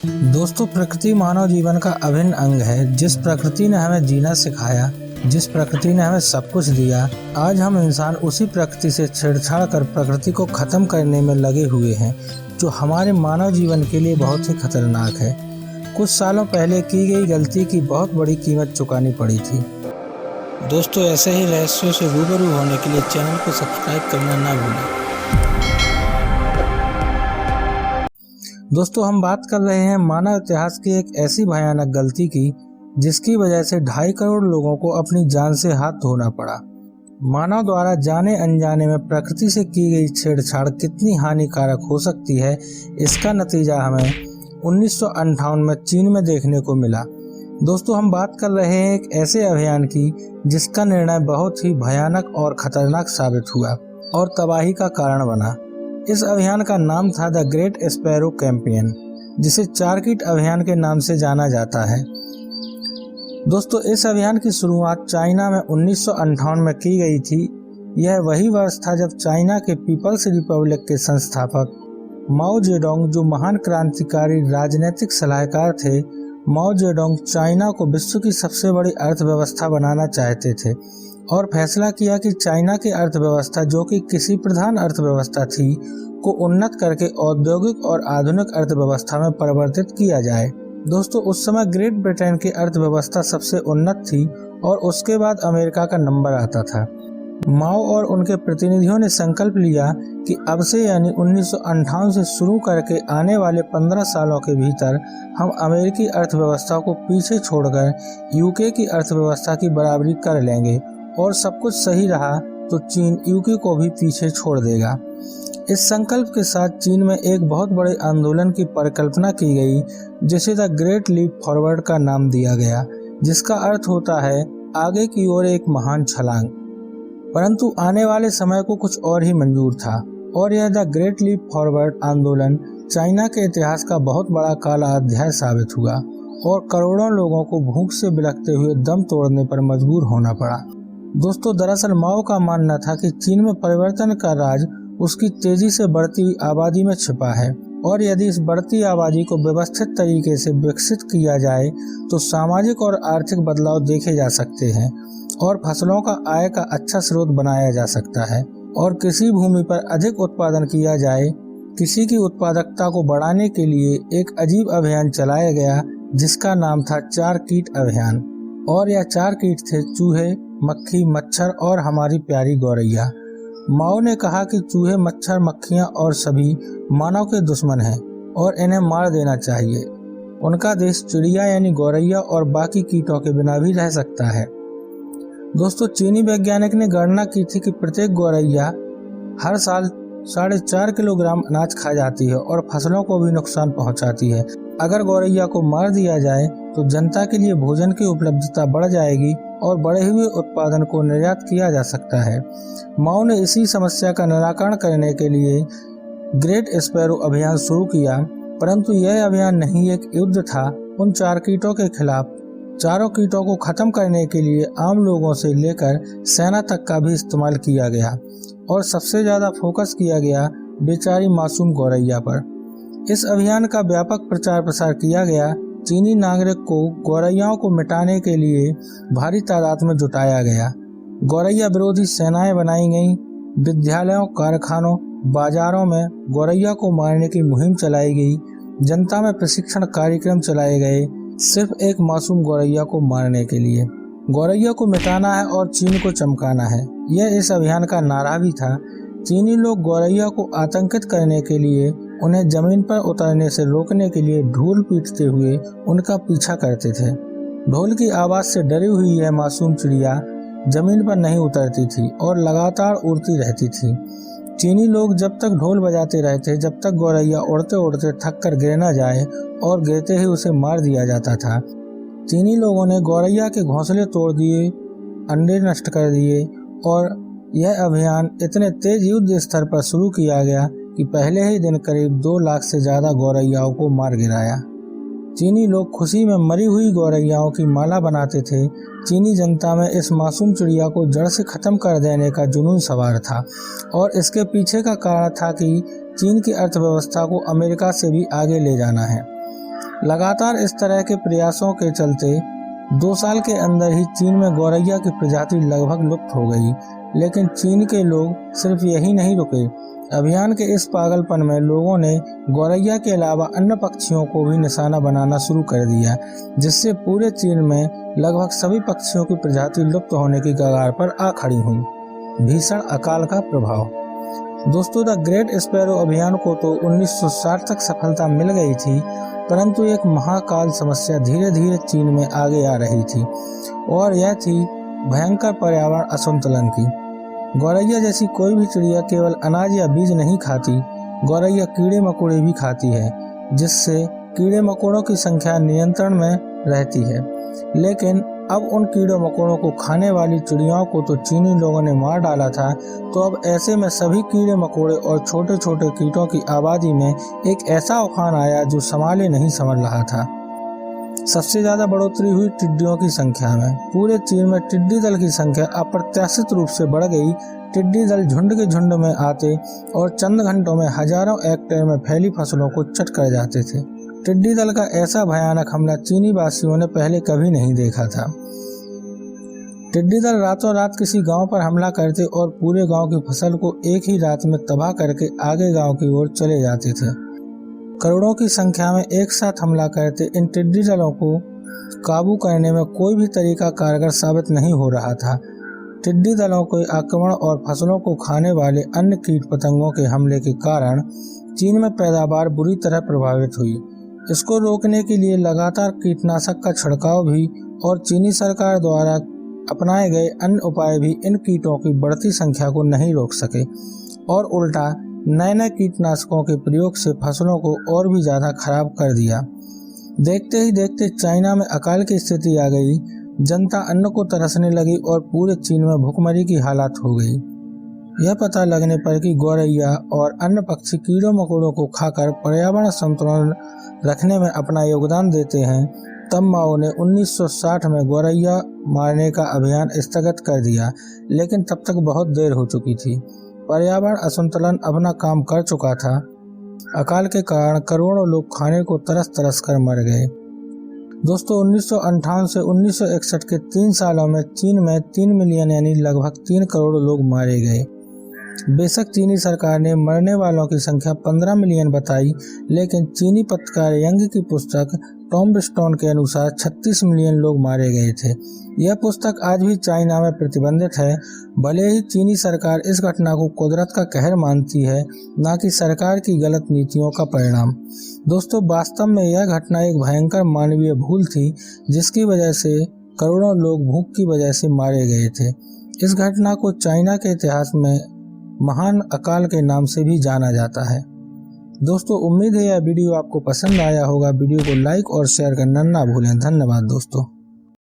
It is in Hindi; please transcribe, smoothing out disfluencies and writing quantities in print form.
दोस्तों, प्रकृति मानव जीवन का अभिन्न अंग है। जिस प्रकृति ने हमें जीना सिखाया, जिस प्रकृति ने हमें सब कुछ दिया, आज हम इंसान उसी प्रकृति से छेड़छाड़ कर प्रकृति को खत्म करने में लगे हुए हैं, जो हमारे मानव जीवन के लिए बहुत ही खतरनाक है। कुछ सालों पहले की गई गलती की बहुत बड़ी कीमत चुकानी पड़ी थी। दोस्तों, ऐसे ही रहस्यों से रूबरू होने के लिए चैनल को सब्सक्राइब करना ना भूलें। दोस्तों, हम बात कर रहे हैं मानव इतिहास की एक ऐसी भयानक गलती की जिसकी वजह से 2.5 करोड़ लोगों को अपनी जान से हाथ धोना पड़ा। मानव द्वारा जाने अनजाने में प्रकृति से की गई छेड़छाड़ कितनी हानिकारक हो सकती है, इसका नतीजा हमें 1958 में चीन में देखने को मिला। दोस्तों, हम बात कर रहे हैं एक ऐसे अभियान की जिसका निर्णय बहुत ही भयानक और खतरनाक साबित हुआ और तबाही का कारण बना। इस अभियान का नाम था द ग्रेट स्पैरो कैंपेन, जिसे चारकीट अभियान के नाम से जाना जाता है। दोस्तों, इस अभियान की शुरुआत चाइना में 1958 में की गई थी। यह वही वर्ष था जब चाइना के पीपल्स रिपब्लिक के संस्थापक माओ जेडोंग, जो महान क्रांतिकारी राजनीतिक सलाहकार थे, माओ जेडोंग चाइना को विश्व की सबसे बड़ी अर्थव्यवस्था बनाना चाहते थे और फैसला किया कि चाइना की अर्थव्यवस्था, जो कि कृषि प्रधान अर्थव्यवस्था थी, को उन्नत करके औद्योगिक और आधुनिक अर्थव्यवस्था में परिवर्तित किया जाए। दोस्तों, उस समय ग्रेट ब्रिटेन की अर्थव्यवस्था सबसे उन्नत थी और उसके बाद अमेरिका का नंबर आता था। माओ और उनके प्रतिनिधियों ने संकल्प लिया कि अब से यानी 1958 से शुरू करके आने वाले 15 सालों के भीतर हम अमेरिकी अर्थव्यवस्था को पीछे छोड़कर यूके की अर्थव्यवस्था की बराबरी कर लेंगे और सब कुछ सही रहा तो चीन यूके को भी पीछे छोड़ देगा। इस संकल्प के साथ चीन में एक बहुत बड़े आंदोलन की परिकल्पना की गई, जिसे द ग्रेट लीप फॉरवर्ड का नाम दिया गया, जिसका अर्थ होता है आगे की ओर एक महान छलांग। परंतु आने वाले समय को कुछ और ही मंजूर था और यह द ग्रेट लीप फॉरवर्ड आंदोलन चाइना के इतिहास का बहुत बड़ा काला अध्याय साबित हुआ और करोड़ों लोगों को भूख से बिलखते हुए दम तोड़ने पर मजबूर होना पड़ा। दोस्तों, दरअसल माओ का मानना था कि चीन में परिवर्तन का राज उसकी तेजी से बढ़ती आबादी में छिपा है और यदि इस बढ़ती आबादी को व्यवस्थित तरीके से विकसित किया जाए तो सामाजिक और आर्थिक बदलाव देखे जा सकते हैं और फसलों का आय का अच्छा स्रोत बनाया जा सकता है और कृषि भूमि पर अधिक उत्पादन किया जाए। कृषि की उत्पादकता को बढ़ाने के लिए एक अजीब अभियान चलाया गया जिसका नाम था चार कीट अभियान, और यह 4 कीट थे: चूहे, मक्खी, मच्छर और हमारी प्यारी गौरैया। माओ ने कहा कि चूहे, मच्छर, मक्खियां और सभी मानव के दुश्मन हैं और इन्हें मार देना चाहिए। उनका देश चिड़िया यानी गौरैया और बाकी कीटों के बिना भी रह सकता है। दोस्तों, चीनी वैज्ञानिक ने गणना की थी कि प्रत्येक गौरैया हर साल 4.5 किलोग्राम अनाज खा जाती है और फसलों को भी नुकसान पहुंचाती है। अगर गौरैया को मार दिया जाए तो जनता के लिए भोजन की उपलब्धता बढ़ जाएगी और बढ़े हुए उत्पादन को निर्यात किया जा सकता है। माओ ने इसी समस्या का निराकरण करने के लिए ग्रेट स्पैरो अभियान शुरू किया, परंतु यह अभियान नहीं एक युद्ध था उन 4 कीटों के खिलाफ। चारों कीटों को खत्म करने के लिए आम लोगों से लेकर सेना तक का भी इस्तेमाल किया गया और सबसे ज्यादा फोकस किया गया बेचारी मासूम गौरैया पर। इस अभियान का व्यापक प्रचार प्रसार किया गया। चीनी नागरिक को गौरैयाओं को मिटाने के लिए भारी तादाद में जुटाया गया। गौरैया विरोधी सेनाएं बनाई गईं। विद्यालयों, कारखानों, बाजारों में गौरैया को मारने की मुहिम चलाई गई। जनता में प्रशिक्षण कार्यक्रम चलाए गए, सिर्फ एक मासूम गौरैया को मारने के लिए। गौरैया को मिटाना है और चीन को चमकाना है, यह इस अभियान का नारा भी था। चीनी लोग गौरैया को आतंकित करने के लिए उन्हें जमीन पर उतरने से रोकने के लिए ढोल पीटते हुए उनका पीछा करते थे। ढोल की आवाज से डरी हुई यह मासूम चिड़िया जमीन पर नहीं उतरती थी और लगातार उड़ती रहती थी। चीनी लोग जब तक ढोल बजाते रहते, जब तक गौरैया उड़ते उड़ते थक कर गिर न जाए और गिरते ही उसे मार दिया जाता था। चीनी लोगों ने गौरैया के घोंसले तोड़ दिए, अंडे नष्ट कर दिए और यह अभियान इतने तेज युद्ध स्तर पर शुरू किया गया कि पहले ही दिन करीब 2 लाख से ज्यादा गौरैयाओं को मार गिराया। चीनी लोग खुशी में मरी हुई गौरैयाओं की माला बनाते थे। चीनी जनता में इस मासूम चिड़िया को जड़ से खत्म कर देने का जुनून सवार था और इसके पीछे का कारण था कि चीन की अर्थव्यवस्था को अमेरिका से भी आगे ले जाना है। लगातार इस तरह के प्रयासों के चलते 2 साल के अंदर ही चीन में गौरैया की प्रजाति लगभग लुप्त हो गई। लेकिन चीन के लोग सिर्फ यही नहीं रुके। अभियान के इस पागलपन में लोगों ने गौरैया के अलावा अन्य पक्षियों को भी निशाना बनाना शुरू कर दिया, जिससे पूरे चीन में लगभग सभी पक्षियों की प्रजाति लुप्त होने की कगार पर आ खड़ी हुई। भीषण अकाल का प्रभाव। दोस्तों, द ग्रेट स्पैरो अभियान को तो 1960 तक सफलता मिल गई थी, परंतु एक महाकाल समस्या धीरे धीरे चीन में आगे आ रही थी और यह थी भयंकर पर्यावरण असंतुलन की। गौरैया जैसी कोई भी चिड़िया केवल अनाज या बीज नहीं खाती, गौरैया कीड़े मकोड़े भी खाती है, जिससे कीड़े मकोड़ों की संख्या नियंत्रण में रहती है। लेकिन अब उन कीड़े मकोड़ों को खाने वाली चिड़ियाओं को तो चीनी लोगों ने मार डाला था, तो अब ऐसे में सभी कीड़े मकोड़े और छोटे छोटे कीटों की आबादी में एक ऐसा उफान आया जो संभाले नहीं समझ रहा था। सबसे ज्यादा बढ़ोतरी हुई टिड्डियों की संख्या में। पूरे चीन में टिड्डी दल की संख्या अप्रत्याशित रूप से बढ़ गई। टिड्डी दल झुंड के झुंड में आते और चंद घंटों में हजारों हेक्टेयर में फैली फसलों को चट कर जाते थे। टिड्डी दल का ऐसा भयानक हमला चीनी वासियों ने पहले कभी नहीं देखा था। टिड्डी दल रातों रात किसी गांव पर हमला करते और पूरे गांव की फसल को एक ही रात में तबाह करके आगे गांव की ओर चले जाते थे। करोड़ों की संख्या में एक साथ हमला करते इन टिड्डी दलों को काबू करने में कोई भी तरीका कारगर साबित नहीं हो रहा था। टिड्डी दलों के आक्रमण और फसलों को खाने वाले अन्य कीट पतंगों के हमले के कारण चीन में पैदावार बुरी तरह प्रभावित हुई। इसको रोकने के लिए लगातार कीटनाशक का छिड़काव भी और चीनी सरकार द्वारा अपनाए गए अन्य उपाय भी इन कीटों की बढ़ती संख्या को नहीं रोक सके और उल्टा नए नए कीटनाशकों के प्रयोग से फसलों को और भी ज्यादा खराब कर दिया। देखते ही देखते चाइना में अकाल की स्थिति आ गई। जनता अन्न को तरसने लगी और पूरे चीन में भूखमरी की हालत हो गई। यह पता लगने पर कि गौरैया और अन्य पक्षी कीड़ों मकोड़ों को खाकर पर्यावरण संतुलन रखने में अपना योगदान देते हैं, तब माओ ने 1960 में गौरैया मारने का अभियान स्थगित कर दिया। लेकिन तब तक बहुत देर हो चुकी थी। पर्यावरण असंतुलन अपना काम कर चुका था। अकाल के कारण करोड़ों लोग खाने को तरस तरस कर मर गए। दोस्तों, 1958 से 1961 के 3 सालों में चीन में 3 मिलियन यानी लगभग 3 करोड़ लोग मारे गए। बेशक चीनी सरकार ने मरने वालों की संख्या 15 मिलियन बताई, लेकिन चीनी पत्रकार यंग की पुस्तक टॉम ब्रिस्टोन के अनुसार 36 मिलियन लोग मारे गए थे। यह पुस्तक आज भी चाइना में प्रतिबंधित है। भले ही चीनी सरकार इस घटना को कुदरत का कहर मानती है, न कि सरकार की गलत नीतियों का परिणाम। दोस्तों, वास्तव में यह घटना एक भयंकर मानवीय भूल थी, जिसकी वजह से करोड़ों लोग भूख की वजह से मारे गए थे। इस घटना को चाइना के इतिहास में महान अकाल के नाम से भी जाना जाता है। दोस्तों, उम्मीद है यह वीडियो आपको पसंद आया होगा। वीडियो को लाइक और शेयर करना ना भूलें। धन्यवाद दोस्तों।